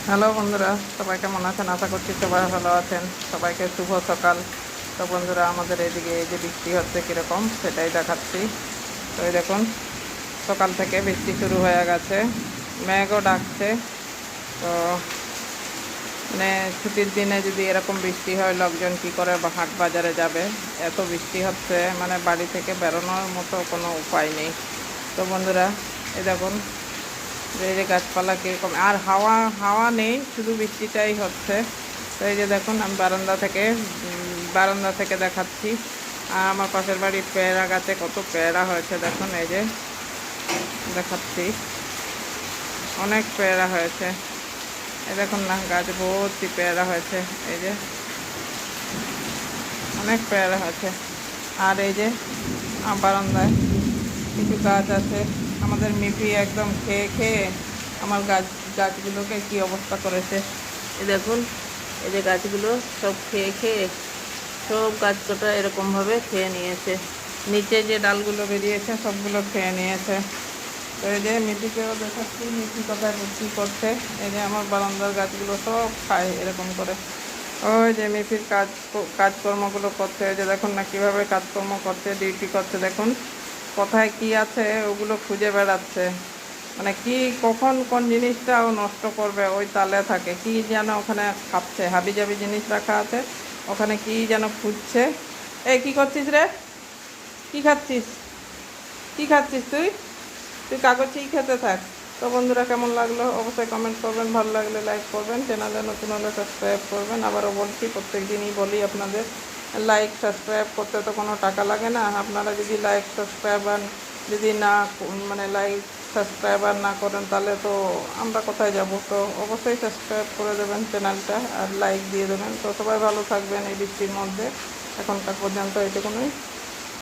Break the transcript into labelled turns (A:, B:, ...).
A: Hello বন্ধুরা, সবাই কেমন আছেন? আশা করছি সবাই ভালো আছেন। সবাইকে শুভ সকাল। তো বন্ধুরা, আমাদের এদিকে এই যে বৃষ্টি হচ্ছে কীরকম সেটাই দেখাচ্ছি। তো এই দেখুন, সকাল থেকে বৃষ্টি শুরু হয়ে গেছে, মেঘও ডাকছে। তো মানে ছুটির দিনে যদি এরকম বৃষ্টি হয়, লোকজন কি করে হাট বাজারে যাবে? এত বৃষ্টি হচ্ছে, মানে বাড়ি থেকে বেরোনোর মতো কোনো উপায় নেই। তো বন্ধুরা, এই দেখুন যে এই যে গাছপালা কীরকম, আর হাওয়া হাওয়া নেই, শুধু বৃষ্টিটাই হচ্ছে। তো এই যে দেখুন, আমি বারান্দা থেকে দেখাচ্ছি। আর আমার পাশের বাড়ির পেয়ারা গাছে কত পেয়ারা হয়েছে দেখুন, এই যে দেখাচ্ছি, অনেক পেয়ারা হয়েছে। এই দেখুন না, গাছ ভর্তি পেয়ারা হয়েছে, এই যে অনেক পেয়ারা হয়েছে। আর এই যে বারান্দায় কিছু গাছ আছে। আমাদের মিঠি একদম খেয়ে খেয়ে আমার গাছগুলোকে কি অবস্থা করেছে। এই দেখুন, এই যে গাছগুলো সব খেয়ে খেয়ে সব গাছটা এরকমভাবে খেয়ে নিয়েছে। নিচে যে ডালগুলো বেরিয়েছে সবগুলো খেয়ে নিয়েছে। তো এই যে মিঠিকেও দেখাচ্ছি, মিঠি কোথায় কী করছে। এই যে আমার বারান্দার গাছগুলো সব খায় এরকম করে। ওই যে মিঠির কাজকর্মগুলো করছে, ওই যে দেখুন না কীভাবে কাজকর্ম করছে, ডিউটি করছে। দেখুন কোথায় কি আছে ওগুলো খুঁজে বেড়াচ্ছে, মানে কি কখন কোন জিনিসটা ও নষ্ট করবে ওই তালে থাকে। কি যেন ওখানে খাচ্ছে, হাবিজাবি জিনিস রাখা আছে, ওখানে কি যেন খুঁজছে। এই কি করছিস রে? কি খাচ্ছিস? কি খাচ্ছিস তুই? তুই কাগজেই খেতে থাক। তো বন্ধুরা, কেমন লাগলো অবশ্যই কমেন্ট করবেন, ভালো লাগলে লাইক করবেন, চ্যানেলে নতুন হলে সাবস্ক্রাইব করবেন। আবারও বলছি, প্রত্যেক দিনই বলি আপনাদের, লাইক সাবস্ক্রাইব করতে তো কোনো টাকা লাগে না। আপনারা যদি লাইক সাবস্ক্রাইবার যদি না মানে লাইক সাবস্ক্রাইবার না করেন তাহলে তো আমরা কোথায় যাব? তো অবশ্যই সাবস্ক্রাইব করে দেবেন চ্যানেলটা আর লাইক দিয়ে দেবেন। তো সবাই ভালো থাকবেন এই বৃষ্টির মধ্যে। এখনকার পর্যন্ত এইটুকুনই।